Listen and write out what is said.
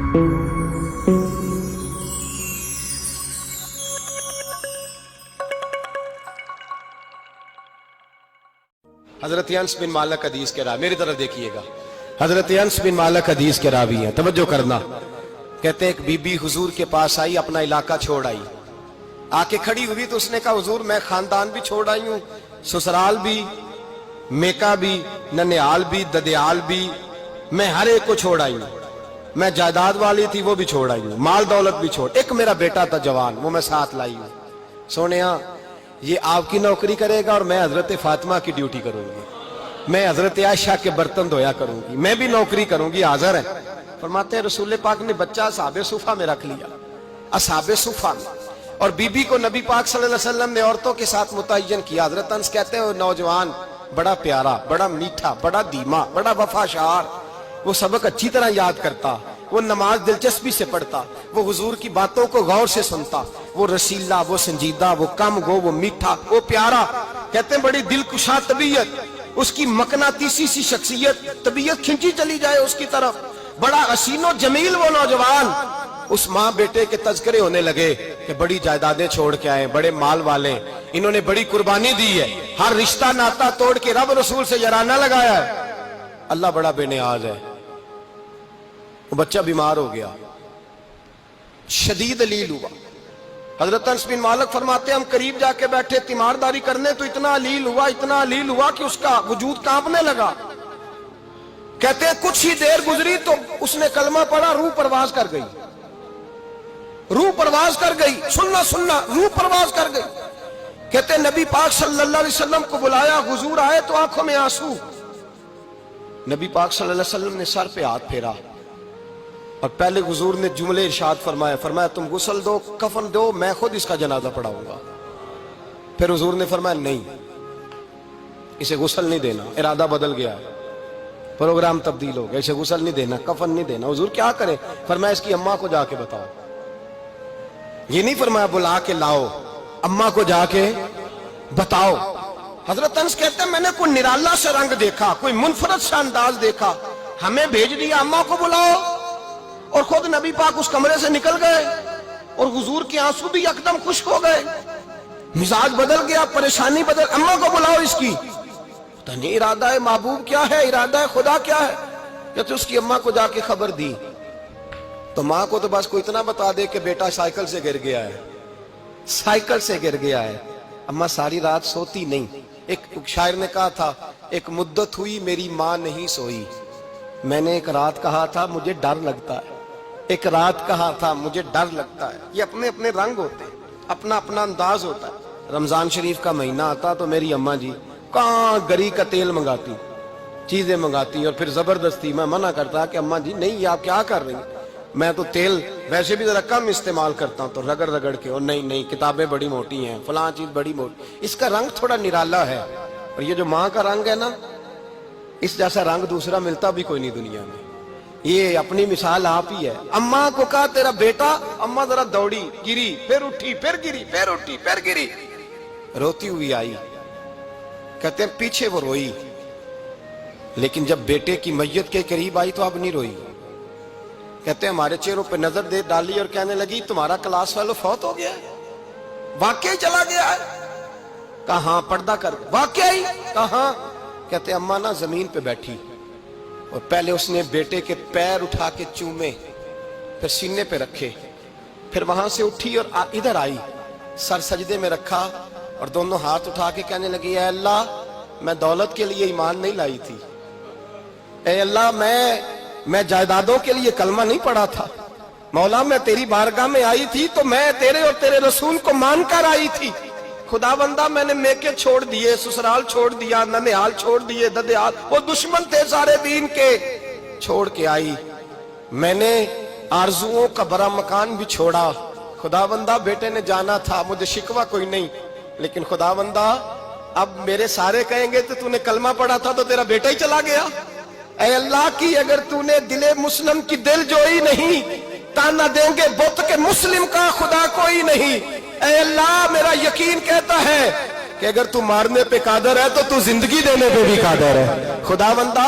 حضرت انس بن مالک حدیث کے راوی، میری طرف دیکھیے گا، حضرت انس بن مالک حدیث کے راوی ہیں، توجہ کرنا۔ کہتے ہیں ایک بی بی حضور کے پاس آئی، اپنا علاقہ چھوڑ آئی، آ کے کھڑی ہوئی تو اس نے کہا حضور میں خاندان بھی چھوڑ آئی ہوں، سسرال بھی، میکا بھی، ننیال بھی، ددیال بھی، میں ہر ایک کو چھوڑ آئی ہوں، میں جائیداد والی تھی وہ بھی چھوڑ آئی ہوں، مال دولت بھی چھوڑ، ایک میرا بیٹا تھا جوان وہ میں ساتھ لائی ہوں۔ سونیا یہ آپ کی نوکری کرے گا اور میں حضرت فاطمہ کی ڈیوٹی کروں گی، میں حضرت عائشہ کے برتن دھویا کروں گی، میں بھی نوکری کروں گی، حاضر ہے۔ فرماتے ہیں رسول پاک نے بچہ اصحاب صفہ میں رکھ لیا، اصحاب صفہ میں، اور بی بی کو نبی پاک صلی اللہ علیہ وسلم نے عورتوں کے ساتھ متعین کیا۔ حضرت انس کہتے ہیں وہ نوجوان بڑا پیارا، بڑا میٹھا، بڑا دھیما، بڑا وفاشار، وہ سبق اچھی طرح یاد کرتا، وہ نماز دلچسپی سے پڑھتا، وہ حضور کی باتوں کو غور سے سنتا، وہ رسیلا، وہ سنجیدہ، وہ کم گو، وہ میٹھا، وہ پیارا۔ کہتے ہیں بڑی دلکشا طبیعت، اس کی مقناطیسی سی شخصیت، طبیعت کھنچی چلی جائے اس کی طرف، بڑا حسین و جمیل وہ نوجوان۔ اس ماں بیٹے کے تذکرے ہونے لگے کہ بڑی جائیدادیں چھوڑ کے آئے، بڑے مال والے، انہوں نے بڑی قربانی دی ہے، ہر رشتہ ناتا توڑ کے رب رسول سے یارانہ لگایا ہے، اللہ بڑا بے نیاز ہے۔ وہ بچہ بیمار ہو گیا، شدید علیل ہوا۔ حضرت انس بن مالک فرماتے ہیں ہم قریب جا کے بیٹھے تیمارداری کرنے تو اتنا علیل ہوا کہ اس کا وجود کانپنے لگا۔ کہتے ہیں کچھ ہی دیر گزری تو اس نے کلمہ پڑھا، روح پرواز کر گئی، روح پرواز کر گئی، سننا روح پرواز کر گئی۔ کہتے ہیں نبی پاک صلی اللہ علیہ وسلم کو بلایا، حضور آئے تو آنکھوں میں آنسو۔ نبی پاک صلی اللہ علیہ وسلم نے سر پہ ہاتھ پھیرا اور پہلے حضور نے جملے ارشاد فرمایا تم غسل دو، کفن دو، میں خود اس کا جنازہ پڑھاؤں گا۔ پھر حضور نے فرمایا نہیں، اسے غسل نہیں دینا، ارادہ بدل گیا ہے، پروگرام تبدیل ہو گیا، اسے غسل نہیں دینا، کفن نہیں دینا۔ حضور کیا کرے؟ فرمایا اس کی اماں کو جا کے بتاؤ۔ یہ نہیں فرمایا بلا کے لاؤ، اماں کو جا کے بتاؤ۔ حضرت انس کہتے ہیں میں نے کوئی نرالا سے رنگ دیکھا، کوئی منفرد سا انداز دیکھا، ہمیں بھیج دیا اماں کو بلاؤ، اور خود نبی پاک اس کمرے سے نکل گئے، اور حضور کے آنسو بھی یکدم خشک ہو گئے، مزاج بدل گیا، پریشانی بدل، اماں کو بلاؤ اس کی۔ پتہ نہیں ارادہ ہے محبوب کیا ہے، ارادہ ہے خدا کیا ہے۔ کہتے اس کی اماں کو جا کے خبر دی تو ماں کو تو بس کوئی اتنا بتا دے کہ بیٹا سائیکل سے گر گیا ہے، سائیکل سے گر گیا ہے۔ اماں ساری رات سوتی نہیں۔ ایک شاعر نے کہا تھا ایک مدت ہوئی میری ماں نہیں سوئی، میں نے ایک رات کہا تھا مجھے ڈر لگتا ہے، ایک رات کہا تھا مجھے ڈر لگتا ہے۔ یہ اپنے اپنے رنگ ہوتے ہیں، اپنا اپنا انداز ہوتا ہے۔ رمضان شریف کا مہینہ آتا تو میری اماں جی کہاں گری کا تیل منگاتی، چیزیں منگاتی، اور پھر زبردستی میں منع کرتا کہ اماں جی نہیں، یہ آپ کیا کر رہی ہیں، میں تو تیل ویسے بھی ذرا کم استعمال کرتا ہوں، تو رگڑ رگڑ کے، اور نہیں کتابیں بڑی موٹی ہیں، فلاں چیز بڑی موٹی، اس کا رنگ تھوڑا نرالا ہے۔ اور یہ جو ماں کا رنگ ہے نا، اس جیسا رنگ دوسرا ملتا بھی کوئی نہیں دنیا میں۔ یہ اپنی مثال آپ ہی ہے۔ اماں کو کہا تیرا بیٹا، اماں ذرا دوڑی، گری، پھر اٹھی، پھر گری، پھر اٹھی، پھر گری، روتی ہوئی آئی۔ کہتے ہیں پیچھے وہ روئی، لیکن جب بیٹے کی میت کے قریب آئی تو اب نہیں روئی۔ کہتے ہیں ہمارے چہروں پہ نظر دے ڈالی اور کہنے لگی تمہارا کلاس فیلو فوت ہو گیا ہے، واقعی چلا گیا ہے؟ کہاں پردہ کر، واقعی کہاں؟ کہتے ہیں اماں نا زمین پہ بیٹھی، اور پہلے اس نے بیٹے کے پیر اٹھا کے چومے، پھر سینے پہ رکھے، پھر وہاں سے اٹھی اور ادھر آئی، سر سجدے میں رکھا اور دونوں ہاتھ اٹھا کے کہنے لگی اے اللہ میں دولت کے لیے ایمان نہیں لائی تھی، اے اللہ میں جائیدادوں کے لیے کلمہ نہیں پڑھا تھا، مولا میں تیری بارگاہ میں آئی تھی تو میں تیرے اور تیرے رسول کو مان کر آئی تھی، خدا بندہ میں نے میکے چھوڑ دیے، سسرال چھوڑ دیا، ننیال چھوڑ دیے، ددیال، وہ دشمن تھے سارے دین کے، چھوڑ کے آئی، میں نے آرزوؤں کا بڑا مکان بھی چھوڑا، خدا بندہ بیٹے نے جانا تھا، مجھے شکوہ کوئی نہیں، لیکن خدا بندہ اب میرے سارے کہیں گے تو نے کلمہ پڑھا تھا تو تیرا بیٹا ہی چلا گیا، اے اللہ کی اگر تو نے دل مسلم کی دل جوئی نہیں، تانا دیں گے بت کے مسلم کا خدا کوئی نہیں، اے اللہ میرا یقین کہتا ہے کہ اگر تو مارنے پہ قادر ہے تو تو زندگی دینے پہ بھی قادر ہے، خدا بندہ